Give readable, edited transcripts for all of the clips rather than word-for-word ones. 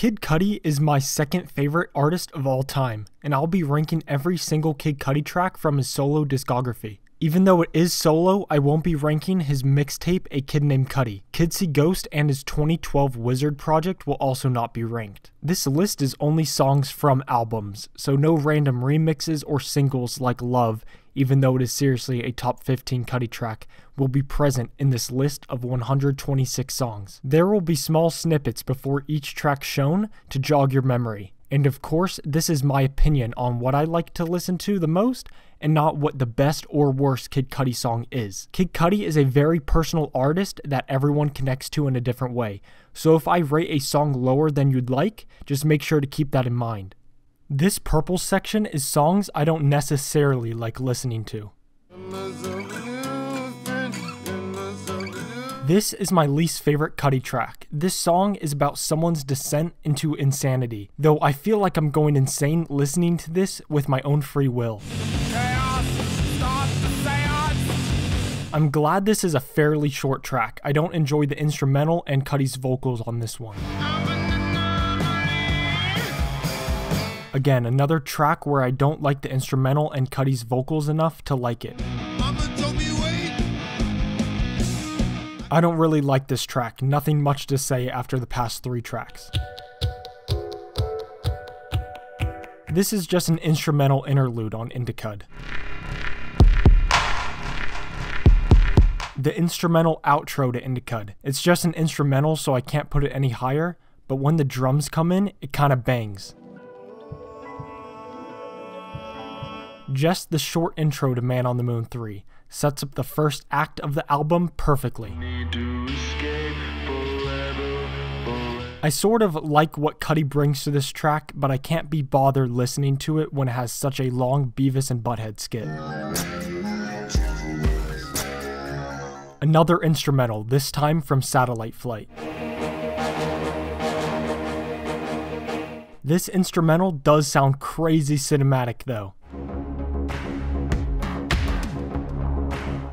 Kid Cudi is my second favorite artist of all time, and I'll be ranking every single Kid Cudi track from his solo discography. Even though it is solo, I won't be ranking his mixtape A Kid Named Cudi. Kid See Ghost and his 2012 Wizard project will also not be ranked. This list is only songs from albums, so no random remixes or singles like Love, even though it is seriously a top 15 Cudi track, will be present in this list of 126 songs. There will be small snippets before each track shown to jog your memory. And of course, this is my opinion on what I like to listen to the most, and not what the best or worst Kid Cudi song is. Kid Cudi is a very personal artist that everyone connects to in a different way, so if I rate a song lower than you'd like, just make sure to keep that in mind. This purple section is songs I don't necessarily like listening to. This is my least favorite Cudi track. This song is about someone's descent into insanity, though I feel like I'm going insane listening to this with my own free will. I'm glad this is a fairly short track. I don't enjoy the instrumental and Cudi's vocals on this one. Again, another track where I don't like the instrumental and Cudi's vocals enough to like it. I don't really like this track, nothing much to say after the past 3 tracks. This is just an instrumental interlude on Indicud. The instrumental outro to Indicud. It's just an instrumental, so I can't put it any higher, but when the drums come in, it kinda bangs. Just the short intro to Man on the Moon 3 sets up the first act of the album perfectly. I sort of like what Cudi brings to this track, but I can't be bothered listening to it when it has such a long Beavis and Butthead skit. Another instrumental, this time from Satellite Flight. This instrumental does sound crazy cinematic though.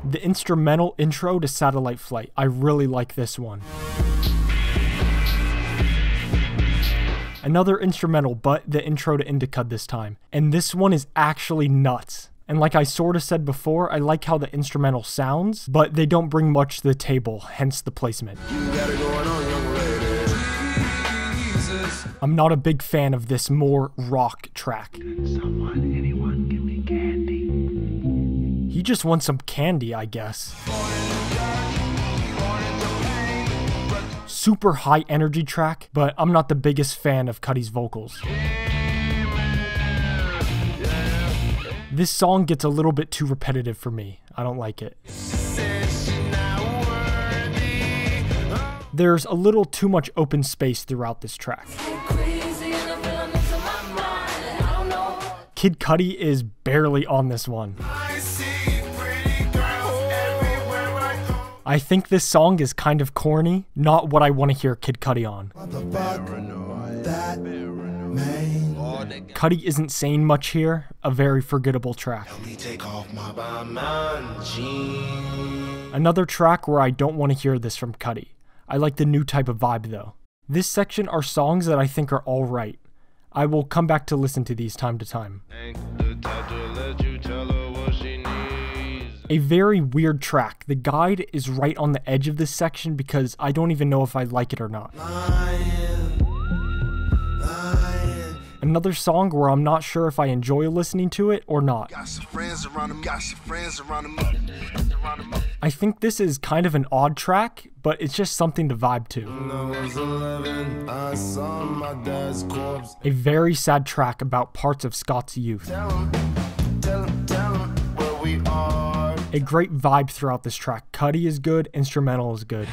The instrumental intro to Satellite Flight, I really like this one. Another instrumental, but the intro to Indicud this time. And this one is actually nuts. And like I sort of said before, I like how the instrumental sounds, but they don't bring much to the table, hence the placement. I'm not a big fan of this more rock track. Anyone give me candy? He just wants some candy, I guess. Super high energy track, but I'm not the biggest fan of Cudi's vocals. This song gets a little bit too repetitive for me. I don't like it. There's a little too much open space throughout this track. Kid Cudi is barely on this one. I think this song is kind of corny, not what I want to hear Kid Cudi on. Cudi isn't saying much here, a very forgettable track. Another track where I don't want to hear this from Cudi. I like the new type of vibe though. This section are songs that I think are alright. I will come back to listen to these time to time. A very weird track. The guide is right on the edge of this section because I don't even know if I like it or not. Another song where I'm not sure if I enjoy listening to it or not. I think this is kind of an odd track, but it's just something to vibe to. A very sad track about parts of Scott's youth. A great vibe throughout this track. Cudi is good, instrumental is good.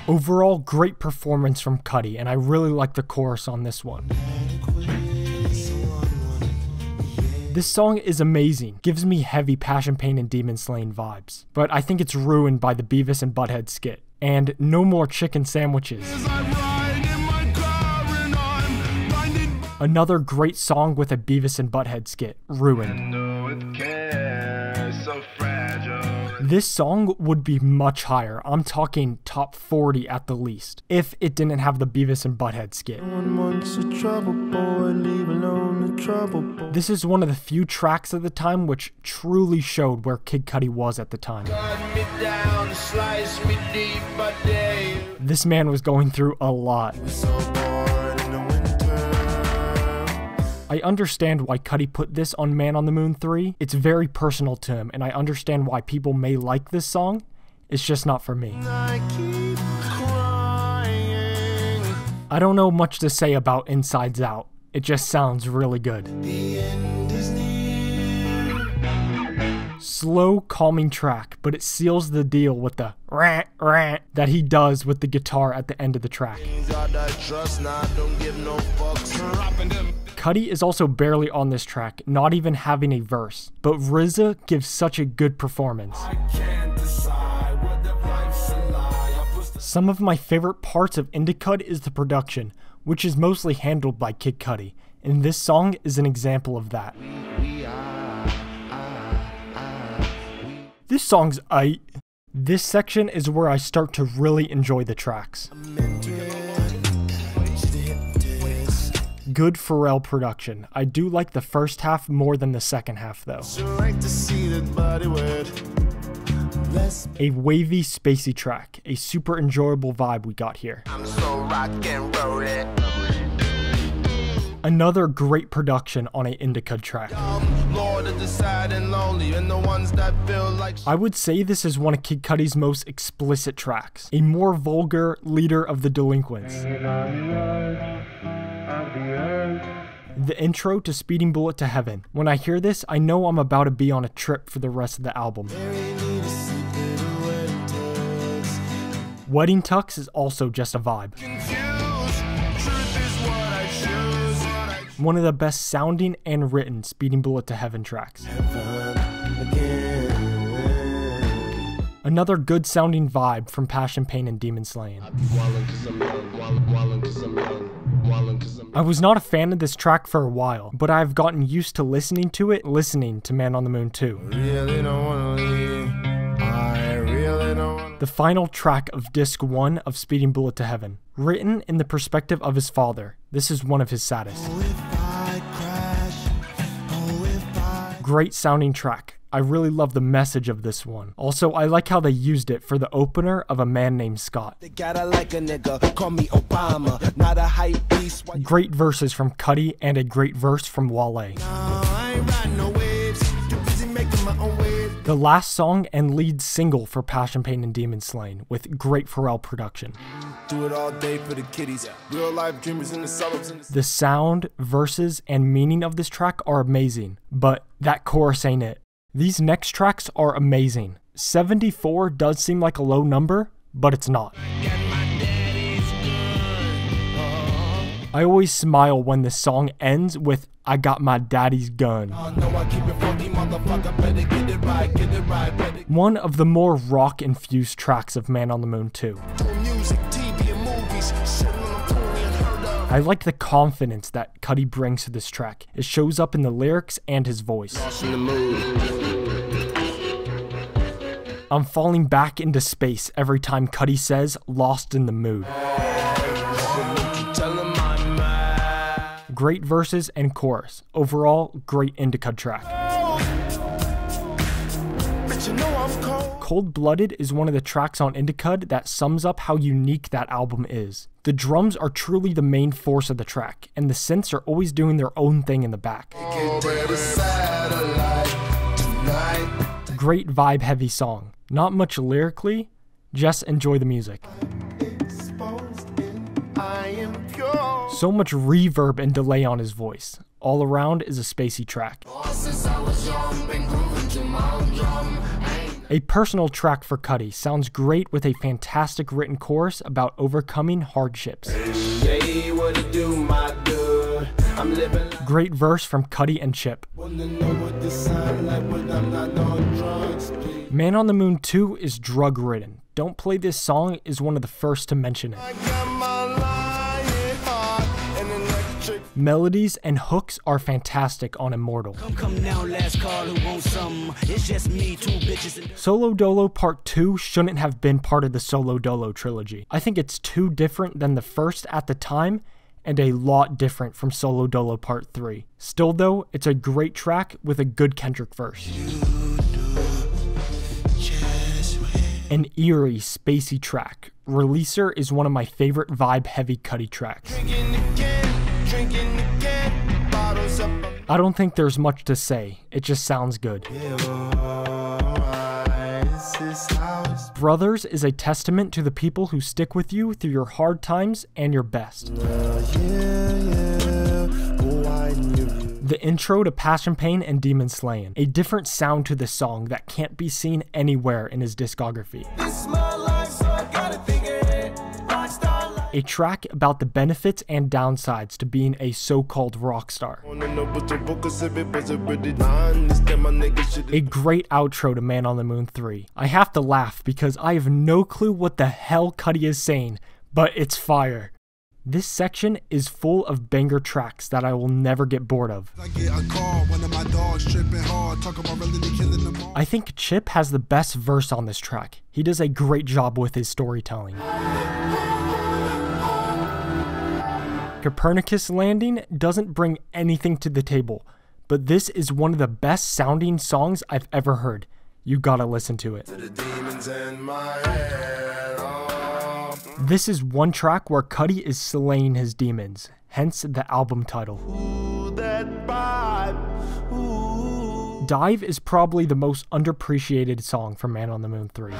Overall, great performance from Cudi, and I really like the chorus on this one. This song is amazing, gives me heavy Passion Pain and Demon Slaying vibes, but I think it's ruined by the Beavis and Butthead skit, and no more chicken sandwiches. Another great song with a Beavis and Butthead skit, Ruined. This song would be much higher. I'm talking top 40 at the least, if it didn't have the Beavis and Butthead skit. This is one of the few tracks at the time which truly showed where Kid Cudi was at the time. This man was going through a lot. I understand why Cudi put this on Man on the Moon 3. It's very personal to him, and I understand why people may like this song. It's just not for me. I don't know much to say about Insides Out. It just sounds really good. Slow, calming track, but it seals the deal with the rant rant that he does with the guitar at the end of the track. Cudi is also barely on this track, not even having a verse, but RZA gives such a good performance. Some of my favorite parts of Indicud is the production, which is mostly handled by Kid Cudi, and this song is an example of that. This song's aight. This section is where I start to really enjoy the tracks. Good Pharrell production. I do like the first half more than the second half though. A wavy, spacey track. A super enjoyable vibe we got here. Another great production on a Indicud track. I would say this is one of Kid Cudi's most explicit tracks. A more vulgar leader of the delinquents. The intro to Speeding Bullet to Heaven. When I hear this, I know I'm about to be on a trip for the rest of the album. Wedding Tux is also just a vibe. One of the best sounding and written Speeding Bullet to Heaven tracks. Another good sounding vibe from Passion, Pain, and Demon Slaying. I was not a fan of this track for a while, but I've gotten used to listening to it, listening to Man on the Moon 2. The final track of Disc 1 of Speeding Bullet to Heaven. Written in the perspective of his father, this is one of his saddest. Great sounding track. I really love the message of this one. Also, I like how they used it for the opener of A Man Named Scott. Great verses from Cudi and a great verse from Wale. The last song and lead single for Passion, Pain, and Demon Slaying with great Pharrell production. Do it all day for the kiddies. Real life dreamers in the suburbs. The sound, verses, and meaning of this track are amazing, but that chorus ain't it. These next tracks are amazing. 74 does seem like a low number, but it's not. I always smile when this song ends with I got my daddy's gun. One of the more rock-infused tracks of Man on the Moon 2. I like the confidence that Cudi brings to this track. It shows up in the lyrics and his voice. I'm falling back into space every time Cudi says lost in the mood. Great verses and chorus. Overall, great Indicud track. Cold Blooded is one of the tracks on Indicud that sums up how unique that album is. The drums are truly the main force of the track, and the synths are always doing their own thing in the back. Great vibe-heavy song. Not much lyrically, just enjoy the music. So much reverb and delay on his voice. All around is a spacey track. A personal track for Cudi, sounds great with a fantastic written chorus about overcoming hardships. Great verse from Cudi and Chip. Man on the Moon 2 is drug ridden. Don't Play This Song is one of the first to mention it. Melodies and hooks are fantastic on Immortal. Come now, last call, who wants some? It's just me, two bitches. Solo Dolo Part 2 shouldn't have been part of the Solo Dolo trilogy. I think it's too different than the first at the time, and a lot different from Solo Dolo Part 3. Still though, it's a great track with a good Kendrick verse. An eerie, spacey track. Releaser is one of my favorite vibe-heavy Cudi tracks. I don't think there's much to say, it just sounds good. Brothers is a testament to the people who stick with you through your hard times and your best. The intro to Passion Pain and Demon Slayin', a different sound to the song that can't be seen anywhere in his discography. A track about the benefits and downsides to being a so-called rock star. A great outro to Man on the Moon 3. I have to laugh because I have no clue what the hell Cudi is saying, but it's fire. This section is full of banger tracks that I will never get bored of. I think Chip has the best verse on this track. He does a great job with his storytelling. Copernicus Landing doesn't bring anything to the table, but this is one of the best sounding songs I've ever heard. You gotta listen to it. This is one track where Cudi is slaying his demons, hence the album title. Dive is probably the most underappreciated song from Man on the Moon 3.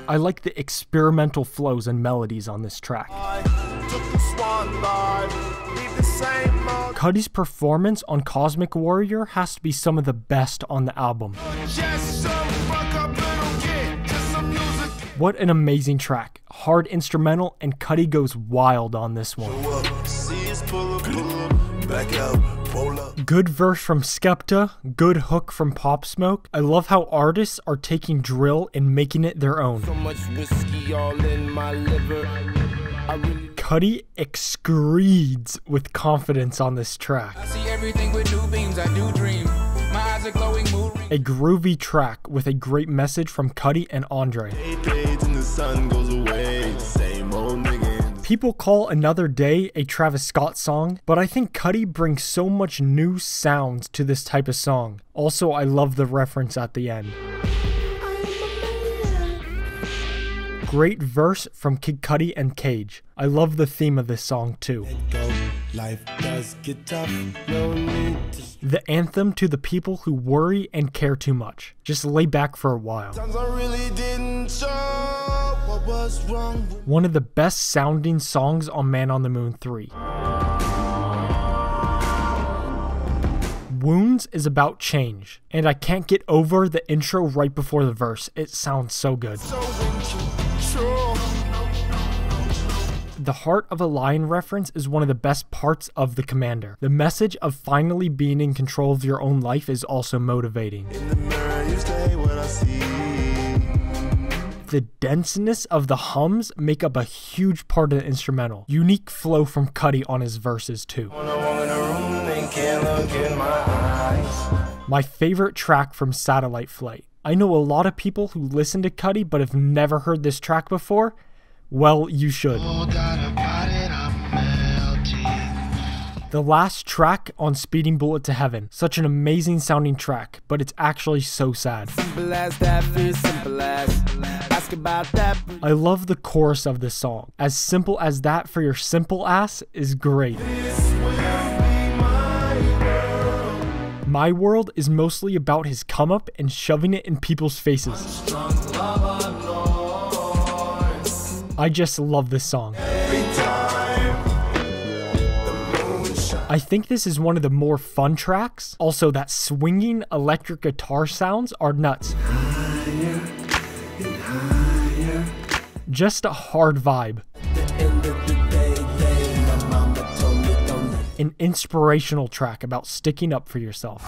I like the experimental flows and melodies on this track. Cudi's performance on Cosmic Warrior has to be some of the best on the album. What an amazing track. Hard instrumental, and Cudi goes wild on this one. Good verse from Skepta, good hook from Pop Smoke. I love how artists are taking drill and making it their own. Cudi excredes with confidence on this track. A groovy track with a great message from Cudi and Andre. People call Another Day a Travis Scott song, but I think Cudi brings so much new sounds to this type of song. Also, I love the reference at the end. Great verse from Kid Cudi and Cage. I love the theme of this song too. The anthem to the people who worry and care too much. Just lay back for a while. One of the best sounding songs on Man on the Moon 3. Wounds is about change, and I can't get over the intro right before the verse. It sounds so good. The Heart of a Lion reference is one of the best parts of The Commander. The message of finally being in control of your own life is also motivating. The denseness of the hums make up a huge part of the instrumental. Unique flow from Cudi on his verses too. My favorite track from Satellite Flight. I know a lot of people who listen to Cudi but have never heard this track before. Well, you should. The last track on Speeding Bullet to Heaven. Such an amazing sounding track, but it's actually so sad. I love the chorus of this song. As simple as that for your simple ass is great. My World is mostly about his come up and shoving it in people's faces. I just love this song. I think this is one of the more fun tracks. Also, that swinging electric guitar sounds are nuts. Just a hard vibe. An inspirational track about sticking up for yourself.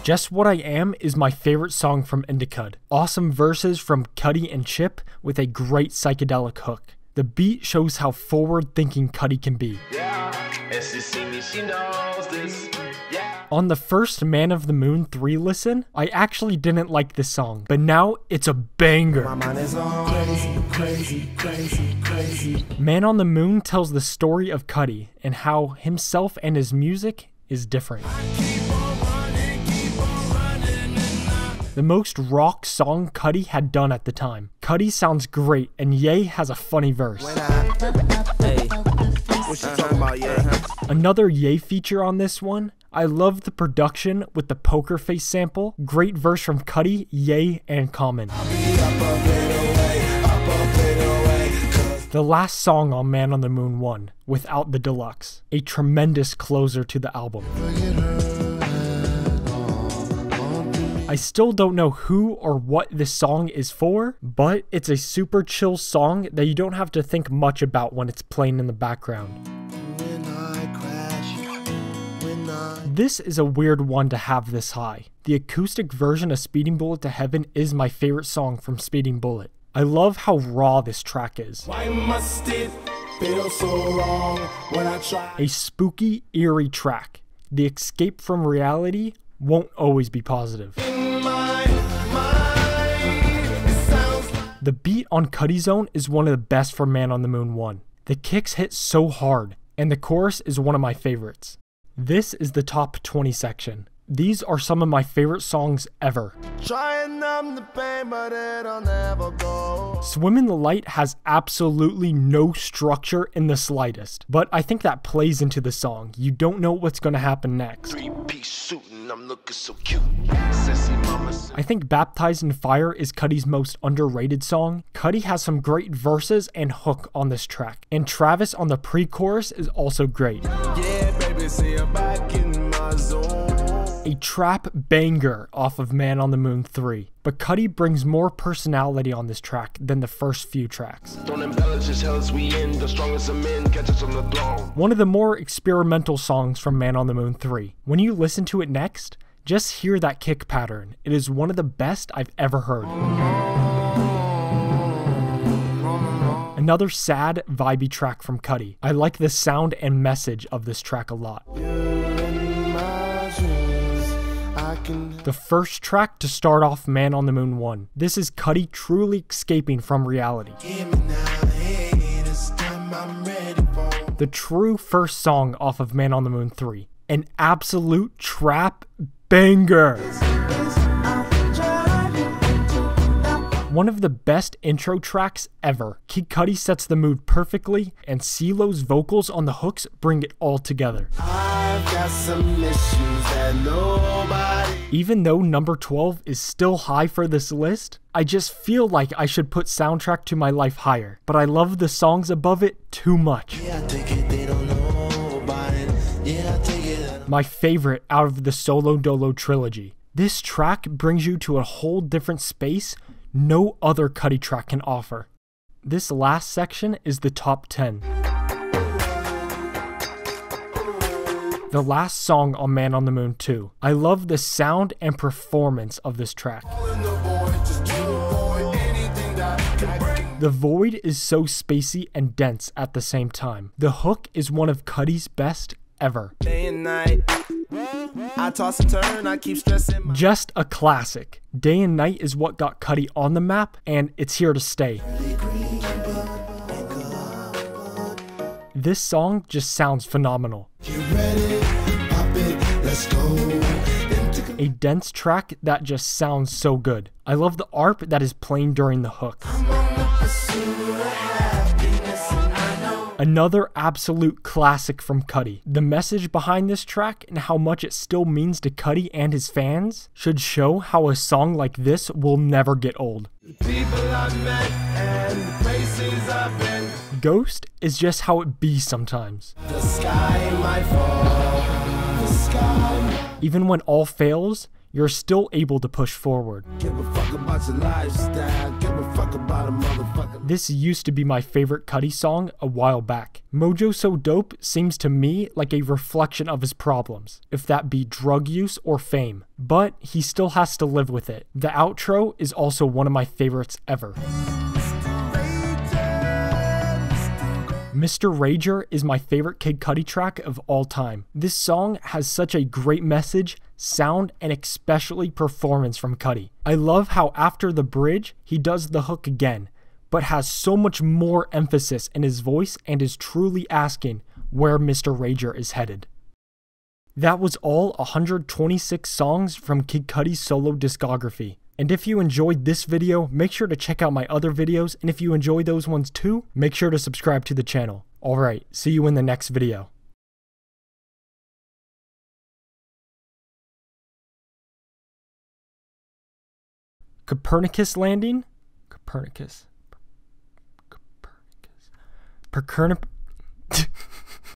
Just What I Am is my favorite song from Indicud. Awesome verses from Cudi and Chip with a great psychedelic hook. The beat shows how forward-thinking Cudi can be. On the first Man of the Moon 3 listen, I actually didn't like this song, but now it's a banger. Man on the Moon tells the story of Cudi and how himself and his music is different. The most rock song Cudi had done at the time. Cudi sounds great and Ye has a funny verse. Another Ye feature on this one, I love the production with the poker face sample. Great verse from Cudi, Ye, and Common. The last song on Man on the Moon 1, Without the Deluxe. A tremendous closer to the album. I still don't know who or what this song is for, but it's a super chill song that you don't have to think much about when it's playing in the background. This is a weird one to have this high. The acoustic version of Speeding Bullet to Heaven is my favorite song from Speeding Bullet. I love how raw this track is. Why must it feel so wrong when I try? A spooky, eerie track. The escape from reality won't always be positive. The beat on Cudi's Own is one of the best for Man on the Moon 1. The kicks hit so hard, and the chorus is one of my favorites. This is the top 20 section. These are some of my favorite songs ever. Trying numb the pain, but it'll never go. Swim in the Light has absolutely no structure in the slightest, but I think that plays into the song. You don't know what's going to happen next. Three-piece suit and I'm looking so cute. Sassy mama said. I think Baptized in Fire is Cudi's most underrated song. Cudi has some great verses and hook on this track, and Travis on the pre-chorus is also great. Yeah, baby, see you back in my zone. A trap banger off of Man on the Moon 3, but Cudi brings more personality on this track than the first few tracks. Don't embellish as hell as we in, the strongest of men catch us on the throne. One of the more experimental songs from Man on the Moon 3. When you listen to it next, just hear that kick pattern. It is one of the best I've ever heard. Another sad, vibey track from Cudi. I like the sound and message of this track a lot. The first track to start off Man on the Moon 1. This is Cudi truly escaping from reality. The true first song off of Man on the Moon 3. An absolute trap banger. One of the best intro tracks ever. Kid Cudi sets the mood perfectly, and CeeLo's vocals on the hooks bring it all together. I've got some issues that nobody. Even though number 12 is still high for this list, I just feel like I should put Soundtrack to My Life higher, but I love the songs above it too much. Yeah, I take it, they don't know about it. Yeah, I take it. My favorite out of the Solo Dolo trilogy. This track brings you to a whole different space no other Cudi track can offer. This last section is the top 10. The last song on Man on the Moon 2. I love the sound and performance of this track. The Void is so spacey and dense at the same time. The hook is one of Cudi's best ever. Day and night, I toss and turn, I keep stressing. Just a classic. Day and Night is what got Cudi on the map, and it's here to stay. This song just sounds phenomenal. A dense track that just sounds so good. I love the ARP that is playing during the hook. Another absolute classic from Cudi. The message behind this track and how much it still means to Cudi and his fans should show how a song like this will never get old. Ghost is just how it be sometimes. The sky might fall. The sky. Even when all fails, you're still able to push forward. Give a fuck about your lifestyle. Give a fuck about a motherfucker. This used to be my favorite Cudi song a while back. Mojo So Dope seems to me like a reflection of his problems, if that be drug use or fame, but he still has to live with it. The outro is also one of my favorites ever. Mr. Rager is my favorite Kid Cudi track of all time. This song has such a great message, sound, and especially performance from Cudi. I love how after the bridge, he does the hook again, but has so much more emphasis in his voice and is truly asking where Mr. Rager is headed. That was all 126 songs from Kid Cudi's solo discography. And if you enjoyed this video, make sure to check out my other videos, and if you enjoy those ones too, make sure to subscribe to the channel. Alright, see you in the next video. Copernicus landing? Copernicus.